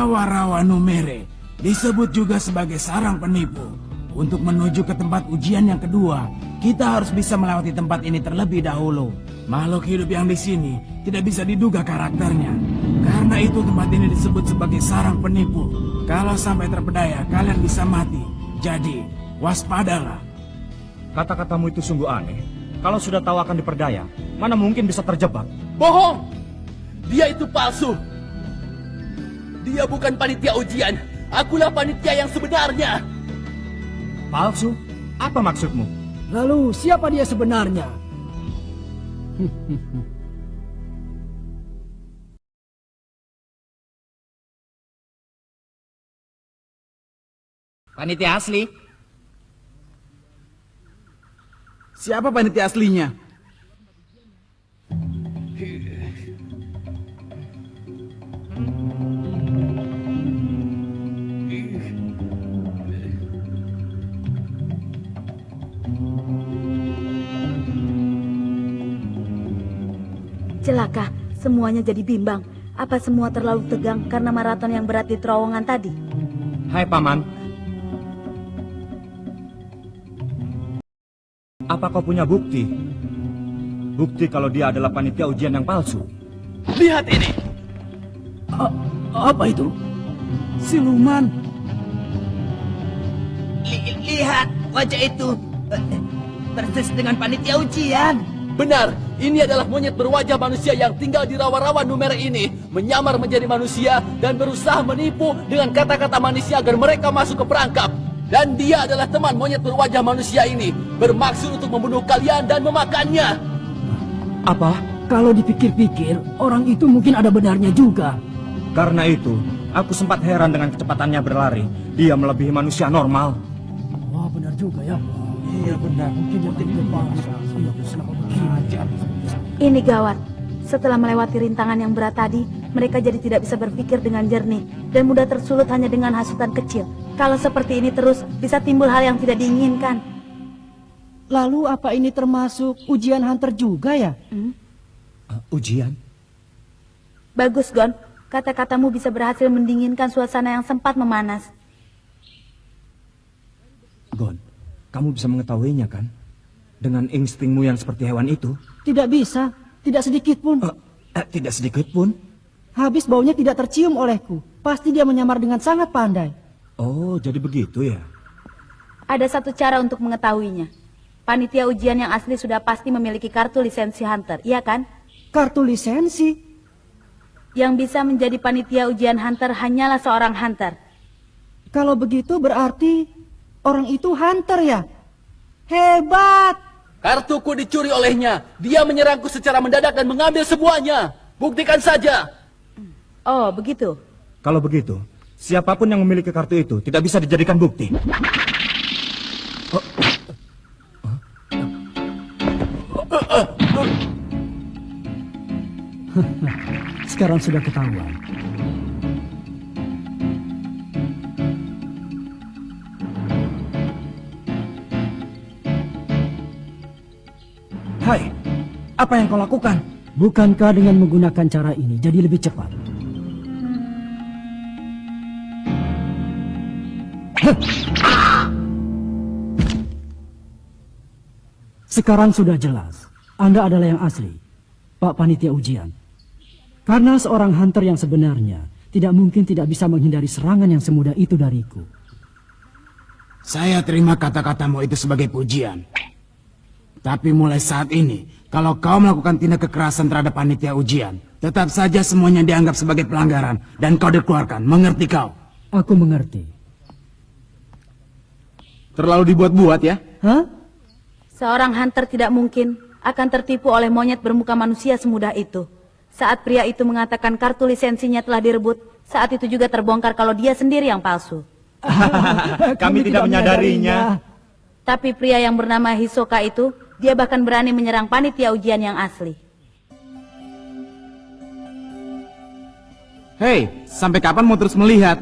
Rawa-rawa Numere disebut juga sebagai sarang penipu. Untuk menuju ke tempat ujian yang kedua, kita harus bisa melewati tempat ini terlebih dahulu. Makhluk hidup yang di sini tidak bisa diduga karakternya. Karena itu tempat ini disebut sebagai sarang penipu. Kalau sampai terpedaya, kalian bisa mati. Jadi, waspadalah. Kata-katamu itu sungguh aneh. Kalau sudah tahu akan diperdaya, mana mungkin bisa terjebak? Bohong! Dia itu palsu. Dia bukan panitia ujian. Akulah panitia yang sebenarnya. Palsu? Apa maksudmu? Lalu siapa dia sebenarnya? Panitia asli? Siapa panitia aslinya? Celaka, semuanya jadi bimbang. Apa semua terlalu tegang karena maraton yang berat di terowongan tadi? Hai Paman. Apa kau punya bukti? Bukti kalau dia adalah panitia ujian yang palsu? Lihat ini. Apa itu? Siluman. Lihat wajah itu. Persis dengan panitia ujian. Benar, ini adalah monyet berwajah manusia yang tinggal di rawa-rawa Numere ini, menyamar menjadi manusia dan berusaha menipu dengan kata-kata manusia agar mereka masuk ke perangkap. Dan dia adalah teman monyet berwajah manusia ini, bermaksud untuk membunuh kalian dan memakannya. Apa? Kalau dipikir-pikir, orang itu mungkin ada benarnya juga. Karena itu, aku sempat heran dengan kecepatannya berlari. Dia melebihi manusia normal. Wah, benar juga ya. Iya benar, mungkin dia tidak bangsa. Ini gawat. Setelah melewati rintangan yang berat tadi, mereka jadi tidak bisa berpikir dengan jernih dan mudah tersulut hanya dengan hasutan kecil. Kalau seperti ini terus, bisa timbul hal yang tidak diinginkan. Lalu apa ini termasuk ujian hunter juga ya? Ujian? Bagus, Gon. Kata-katamu bisa berhasil mendinginkan suasana yang sempat memanas. Gon, kamu bisa mengetahuinya kan? Dengan instingmu yang seperti hewan itu? Tidak bisa, tidak sedikit pun. Tidak sedikit pun? Habis baunya tidak tercium olehku. Pasti dia menyamar dengan sangat pandai. Oh, jadi begitu ya? Ada satu cara untuk mengetahuinya. Panitia ujian yang asli sudah pasti memiliki kartu lisensi hunter, iya kan? Kartu lisensi? Yang bisa menjadi panitia ujian hunter hanyalah seorang hunter. Kalau begitu berarti orang itu hunter ya? Hebat! Kartuku dicuri olehnya. Dia menyerangku secara mendadak dan mengambil semuanya. Buktikan saja. Oh, begitu. Kalau begitu, siapapun yang memiliki kartu itu tidak bisa dijadikan bukti. Sekarang sudah ketahuan. Hai, apa yang kau lakukan? Bukankah dengan menggunakan cara ini jadi lebih cepat? Sekarang sudah jelas, Anda adalah yang asli, Pak Panitia Ujian. Karena seorang hunter yang sebenarnya tidak mungkin tidak bisa menghindari serangan yang semudah itu dariku. Saya terima kata-katamu itu sebagai pujian. Tapi mulai saat ini, kalau kau melakukan tindak kekerasan terhadap panitia ujian, tetap saja semuanya dianggap sebagai pelanggaran dan kau dikeluarkan. Mengerti kau? Aku mengerti. Terlalu dibuat-buat ya? Hah? Seorang hunter tidak mungkin akan tertipu oleh monyet bermuka manusia semudah itu. Saat pria itu mengatakan kartu lisensinya telah direbut, saat itu juga terbongkar kalau dia sendiri yang palsu. Kami tidak menyadarinya. Tapi pria yang bernama Hisoka itu, dia bahkan berani menyerang panitia ujian yang asli. Hei, sampai kapan mau terus melihat?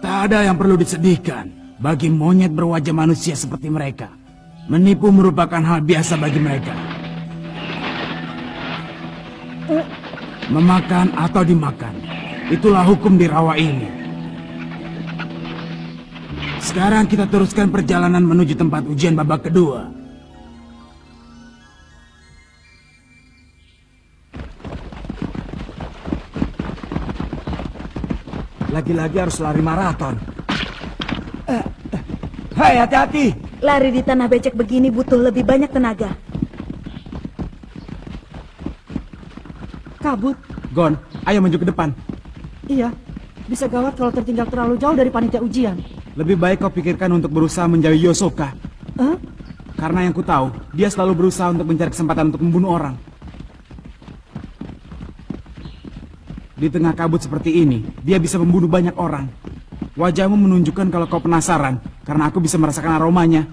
Tak ada yang perlu disedihkan bagi monyet berwajah manusia seperti mereka. Menipu merupakan hal biasa bagi mereka. Memakan atau dimakan, Itulah hukum di rawa ini. Sekarang kita teruskan perjalanan menuju tempat ujian babak kedua. Lagi-lagi harus lari maraton. Hei, hati-hati. Lari di tanah becek begini butuh lebih banyak tenaga. Kabut. Gon, ayo maju ke depan. Iya, bisa gawat kalau tertinggal terlalu jauh dari panitia ujian. Lebih baik kau pikirkan untuk berusaha menjauhi Yosoka. Hah? Karena yang ku tahu, dia selalu berusaha untuk mencari kesempatan untuk membunuh orang. Di tengah kabut seperti ini, dia bisa membunuh banyak orang. Wajahmu menunjukkan kalau kau penasaran, karena aku bisa merasakan aromanya.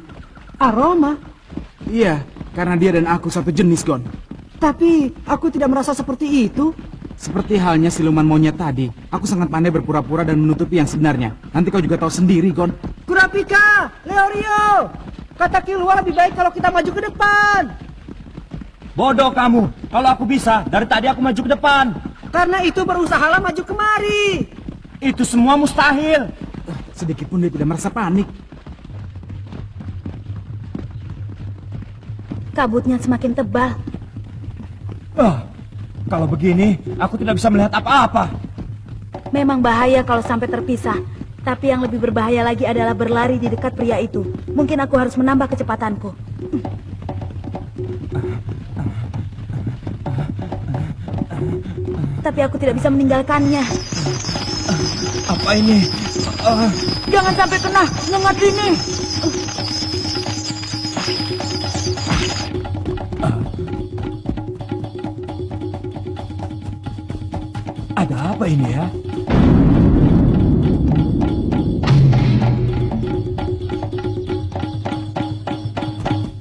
Aroma? Iya, karena dia dan aku satu jenis, Gon. Tapi aku tidak merasa seperti itu. Seperti halnya siluman monyet tadi, aku sangat pandai berpura-pura dan menutupi yang sebenarnya. Nanti kau juga tahu sendiri, Gon. Kurapika, Leorio, kata Killua lebih baik kalau kita maju ke depan. Bodoh kamu. Kalau aku bisa, dari tadi aku maju ke depan. Karena itu berusahalah maju kemari. Itu semua mustahil. Sedikit pun dia tidak merasa panik. Kabutnya semakin tebal. Kalau begini, aku tidak bisa melihat apa-apa. Memang bahaya kalau sampai terpisah. Tapi yang lebih berbahaya lagi adalah berlari di dekat pria itu. Mungkin aku harus menambah kecepatanku. Tapi aku tidak bisa meninggalkannya. Apa ini? Jangan sampai kena nyengat ini. Ada apa ini ya?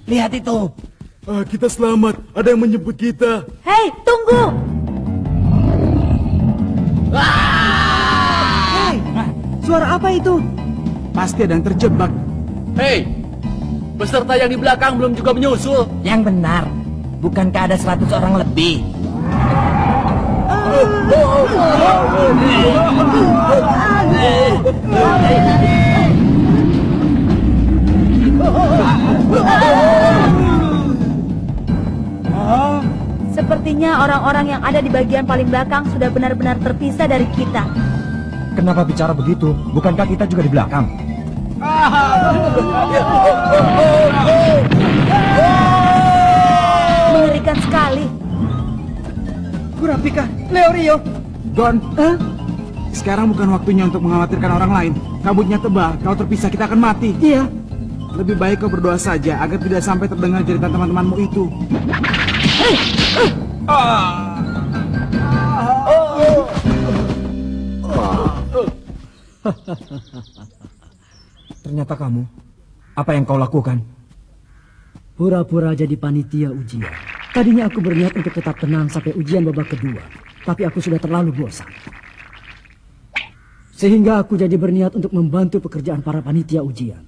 Lihat itu. Kita selamat, ada yang menjemput kita. Hei, tunggu! Hei, suara apa itu? Pasti ada yang terjebak. Hei, peserta yang di belakang belum juga menyusul. Yang benar. Bukankah ada 100 orang lebih? Sepertinya orang-orang yang ada di bagian paling belakang sudah benar-benar terpisah dari kita. Kenapa bicara begitu? Bukankah kita juga di belakang? Mengerikan sekali. Kurapika, Leorio. Gon, sekarang bukan waktunya untuk mengkhawatirkan orang lain. Kabutnya tebal, kalau terpisah kita akan mati. Iya. Lebih baik kau berdoa saja agar tidak sampai terdengar cerita teman-temanmu itu. Ternyata kamu. Apa yang kau lakukan? Pura-pura jadi panitia ujian. Tadinya aku berniat untuk tetap tenang sampai ujian babak kedua. Tapi aku sudah terlalu bosan. Sehingga aku jadi berniat untuk membantu pekerjaan para panitia ujian.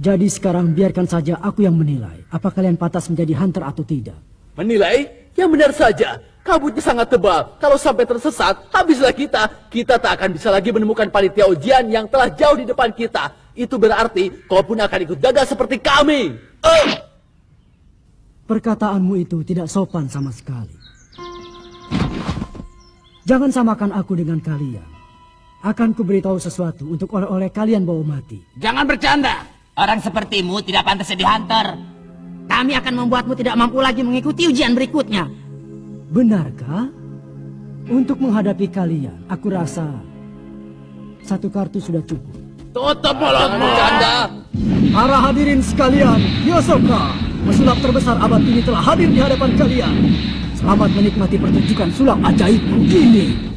Jadi sekarang biarkan saja aku yang menilai. Apa kalian pantas menjadi hunter atau tidak? Menilai? Yang benar saja. Kabutnya sangat tebal. Kalau sampai tersesat, habislah kita. Kita tak akan bisa lagi menemukan panitia ujian yang telah jauh di depan kita. Itu berarti kau pun akan ikut gagal seperti kami. Perkataanmu itu tidak sopan sama sekali. Jangan samakan aku dengan kalian. Akan kuberitahu sesuatu untuk oleh-oleh kalian bawa mati. Jangan bercanda. Orang sepertimu tidak pantas jadi hunter. Kami akan membuatmu tidak mampu lagi mengikuti ujian berikutnya. Benarkah? Untuk menghadapi kalian, aku rasa satu kartu sudah cukup. Tutup mulutmu, bercanda. Para hadirin sekalian, Yosoka, pesulap terbesar abad ini telah hadir di hadapan kalian. Selamat menikmati pertunjukan sulap ajaibku ini.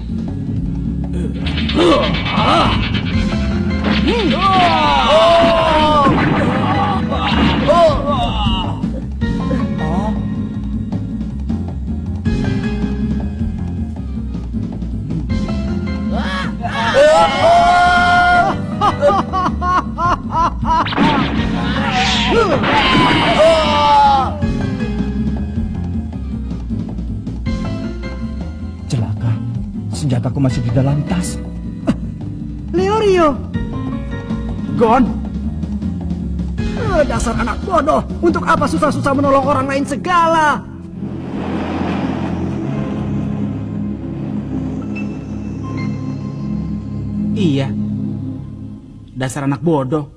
Celaka. Si senjataku masih di dalam tas. Leorio! Gon, Dasar anak bodoh! Untuk apa susah-susah menolong orang lain segala? iya. Dasar anak bodoh.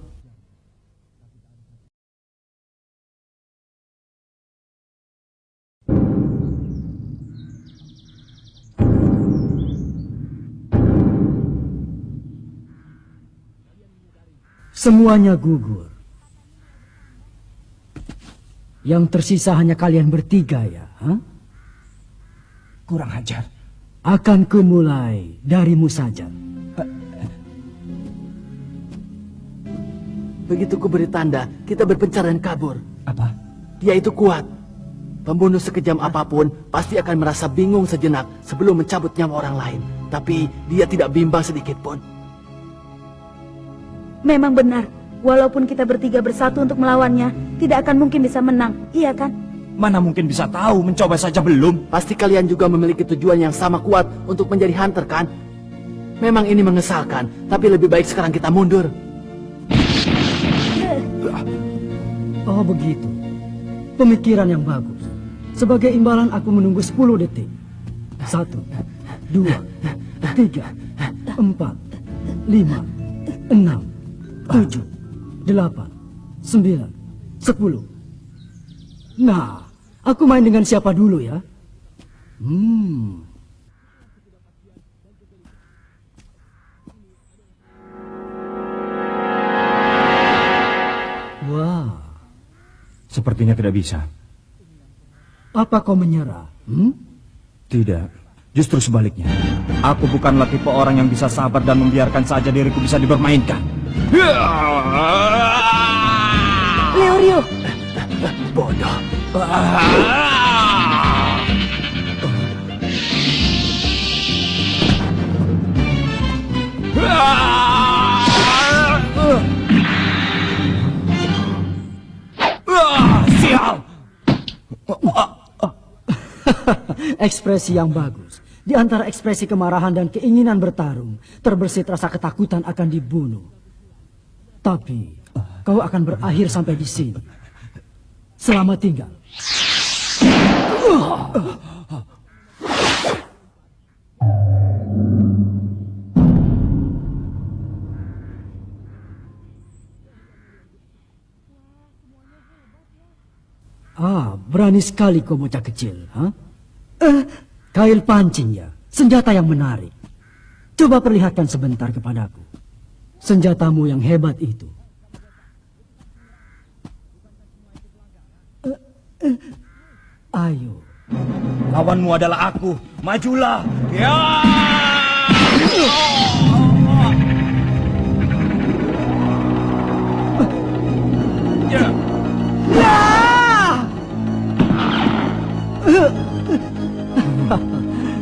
Semuanya gugur. Yang tersisa hanya kalian bertiga ya? Hah? Kurang ajar. Akan kumulai darimu saja. Begitu ku beri tanda, kita berpencar dan kabur. Apa? Dia itu kuat. Pembunuh sekejam apapun pasti akan merasa bingung sejenak sebelum mencabut nyawa orang lain. Tapi dia tidak bimbang sedikit pun. Memang benar, walaupun kita bertiga bersatu untuk melawannya, tidak akan mungkin bisa menang, iya kan? Mana mungkin bisa tahu, mencoba saja belum. Pasti kalian juga memiliki tujuan yang sama kuat untuk menjadi hunter kan? Memang ini mengesalkan, tapi lebih baik sekarang kita mundur. Oh begitu. Pemikiran yang bagus. Sebagai imbalan aku menunggu 10 detik. 1, 2, 3, 4, 5, 6, 7, 8, 9, 10. Nah, aku main dengan siapa dulu ya? Wah, Sepertinya tidak bisa. apa kau menyerah? Tidak, justru sebaliknya. Aku bukanlah tipe orang yang bisa sabar dan membiarkan saja diriku bisa dipermainkan. Leorio! Bodoh. Sial! Ekspresi yang bagus. Di antara ekspresi kemarahan dan keinginan bertarung, terbersit rasa ketakutan akan dibunuh. Tapi, kau akan berakhir sampai di sini. Selamat tinggal. Berani sekali kau bocah kecil, ha? Kail pancing ya, senjata yang menarik. Coba perlihatkan sebentar kepadaku. Senjatamu yang hebat itu. Ayo. Lawanmu adalah aku. Majulah. Ya!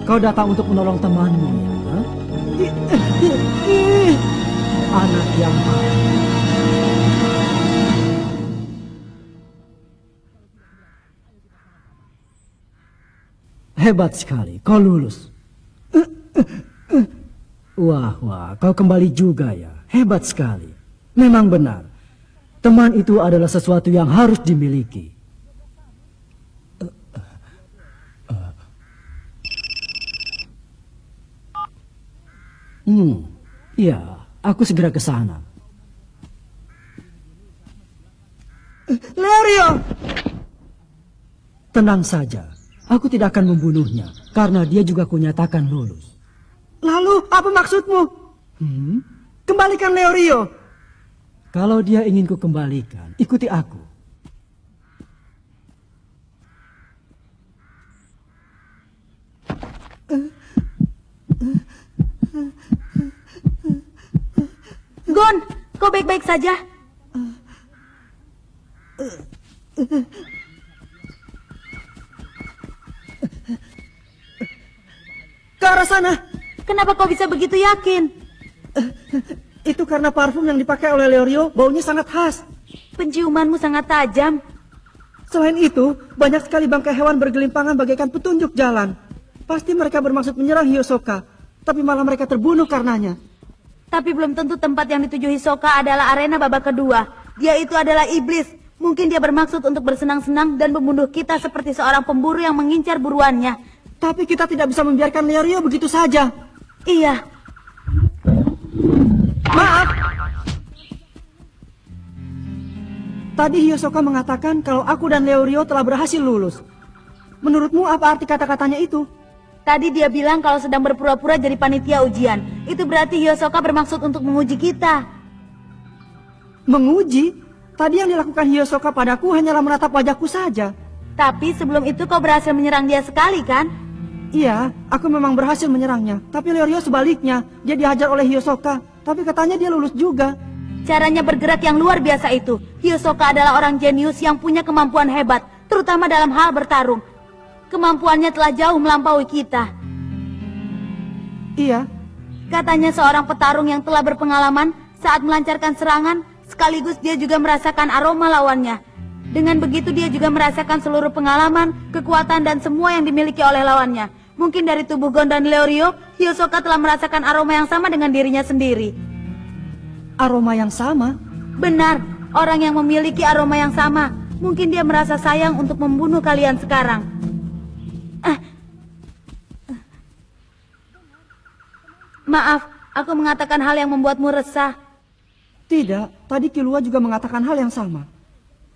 Kau datang untuk menolong temanmu ya? Ha? Anak yang baik. Hebat sekali, kau lulus. Wah, kau kembali juga ya. Hebat sekali. Memang benar. Teman itu adalah sesuatu yang harus dimiliki. Ya, aku segera ke sana. Leorio! Tenang saja, aku tidak akan membunuhnya, karena dia juga kunyatakan lulus. Lalu, apa maksudmu? Kembalikan Leorio. Kalau dia ingin ku kembalikan, ikuti aku. Gon, kau baik-baik saja? Ke arah sana. Kenapa kau bisa begitu yakin? Itu karena parfum yang dipakai oleh Leorio, baunya sangat khas. Penciumanmu sangat tajam. Selain itu, banyak sekali bangkai hewan bergelimpangan bagaikan petunjuk jalan. Pasti mereka bermaksud menyerang Hiyosoka. tapi malah mereka terbunuh karenanya. Tapi belum tentu tempat yang dituju Hisoka adalah arena babak kedua. Dia itu adalah iblis. Mungkin dia bermaksud untuk bersenang-senang dan membunuh kita seperti seorang pemburu yang mengincar buruannya. Tapi kita tidak bisa membiarkan Leorio begitu saja. Iya. Maaf. Tadi Hisoka mengatakan kalau aku dan Leorio telah berhasil lulus. Menurutmu apa arti kata-katanya itu? Tadi dia bilang kalau sedang berpura-pura jadi panitia ujian. Itu berarti Hisoka bermaksud untuk menguji kita. Menguji? Tadi yang dilakukan Hisoka padaku hanyalah menatap wajahku saja. Tapi sebelum itu kau berhasil menyerang dia sekali, kan? Iya, aku memang berhasil menyerangnya. Tapi Leorio sebaliknya, dia dihajar oleh Hisoka. Tapi katanya dia lulus juga. Caranya bergerak yang luar biasa itu. Hisoka adalah orang jenius yang punya kemampuan hebat, terutama dalam hal bertarung. Kemampuannya telah jauh melampaui kita. Iya. Katanya seorang petarung yang telah berpengalaman saat melancarkan serangan, sekaligus dia juga merasakan aroma lawannya. Dengan begitu dia juga merasakan seluruh pengalaman, kekuatan dan semua yang dimiliki oleh lawannya. Mungkin dari tubuh Gon dan Leorio, Hisoka telah merasakan aroma yang sama dengan dirinya sendiri. Aroma yang sama? Benar, orang yang memiliki aroma yang sama. Mungkin dia merasa sayang untuk membunuh kalian sekarang. Maaf, aku mengatakan hal yang membuatmu resah. Tidak, tadi Killua juga mengatakan hal yang sama.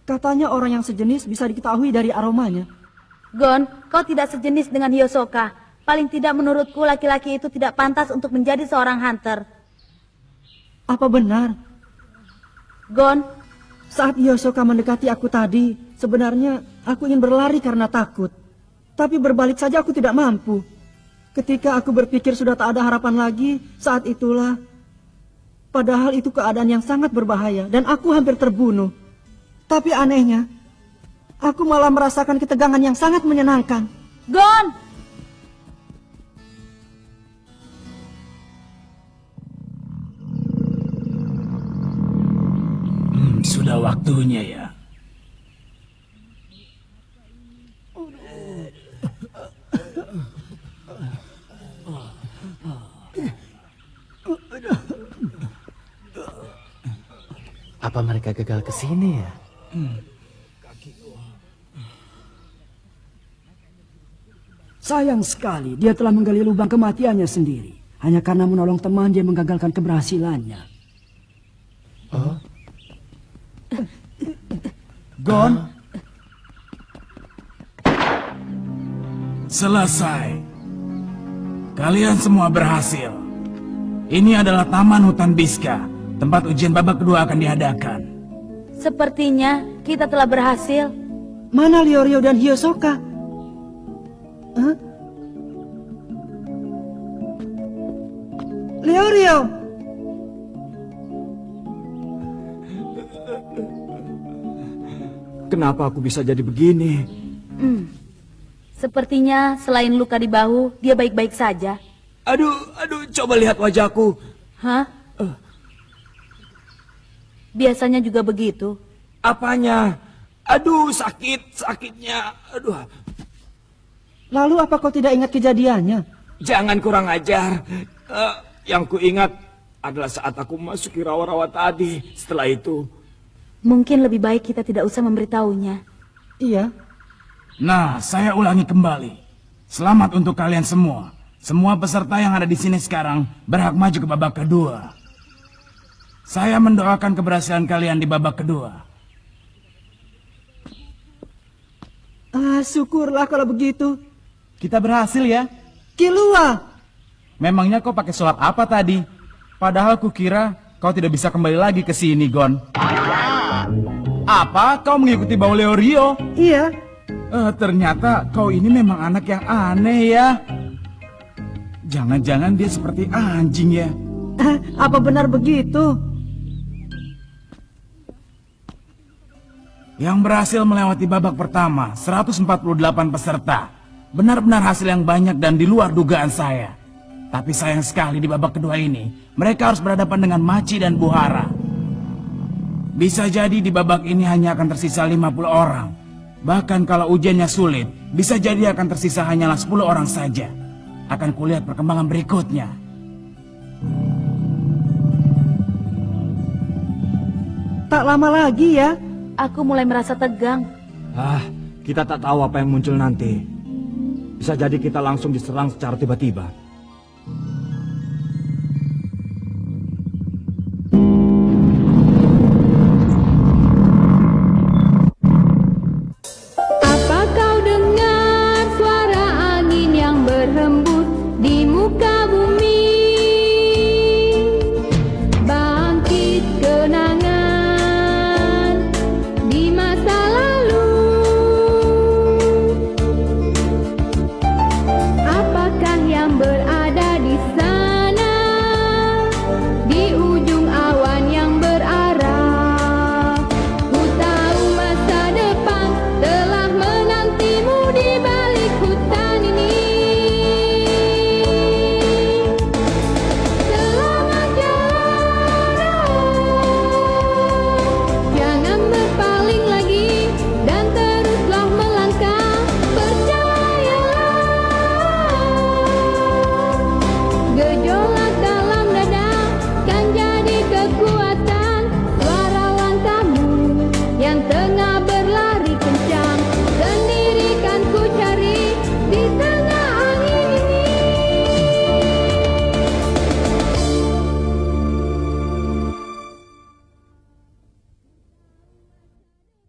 Katanya orang yang sejenis bisa diketahui dari aromanya. Gon, kau tidak sejenis dengan Hisoka. Paling tidak menurutku laki-laki itu tidak pantas untuk menjadi seorang hunter. Apa benar? Gon, saat Hisoka mendekati aku tadi, sebenarnya aku ingin berlari karena takut. Tapi berbalik saja aku tidak mampu. Ketika aku berpikir sudah tak ada harapan lagi, saat itulah. Padahal itu keadaan yang sangat berbahaya dan aku hampir terbunuh. Tapi anehnya, aku malah merasakan ketegangan yang sangat menyenangkan. Gon! Sudah waktunya ya. Apa mereka gagal ke sini ya? Sayang sekali, dia telah menggali lubang kematiannya sendiri. Hanya karena menolong teman dia menggagalkan keberhasilannya. Oh? Gon? Selesai. Kalian semua berhasil. Ini adalah Taman Hutan Biska. Tempat ujian babak kedua akan diadakan. Sepertinya kita telah berhasil. Mana Leorio dan Hisoka? Hah? Leorio! Kenapa aku bisa jadi begini? Sepertinya selain luka di bahu, dia baik-baik saja. Aduh, coba lihat wajahku. Hah? Biasanya juga begitu. Apanya? Aduh, sakitnya. Aduh. Lalu apa kau tidak ingat kejadiannya? Jangan kurang ajar. Yang ku ingat adalah saat aku masuki rawa-rawa tadi. Setelah itu. Mungkin lebih baik kita tidak usah memberitahunya. Iya. Nah, saya ulangi kembali. Selamat untuk kalian semua. Semua peserta yang ada di sini sekarang berhak maju ke babak kedua. Saya mendoakan keberhasilan kalian di babak kedua. Syukurlah kalau begitu. Kita berhasil ya. Killua! Memangnya kau pakai sulap apa tadi? Padahal kukira kau tidak bisa kembali lagi ke sini, Gon. Apa? Kau mengikuti bau Leorio? Iya. Ternyata kau ini memang anak yang aneh ya. Jangan-jangan dia seperti anjing ya. Apa benar begitu? Yang berhasil melewati babak pertama, 148 peserta. Benar-benar hasil yang banyak dan di luar dugaan saya. Tapi sayang sekali di babak kedua ini, mereka harus berhadapan dengan Maci dan Buhara. Bisa jadi di babak ini hanya akan tersisa 50 orang. Bahkan kalau ujiannya sulit, bisa jadi akan tersisa hanyalah 10 orang saja. Akan kulihat perkembangan berikutnya. Tak lama lagi ya. Aku mulai merasa tegang. Kita tak tahu apa yang muncul nanti. Bisa jadi kita langsung diserang secara tiba-tiba.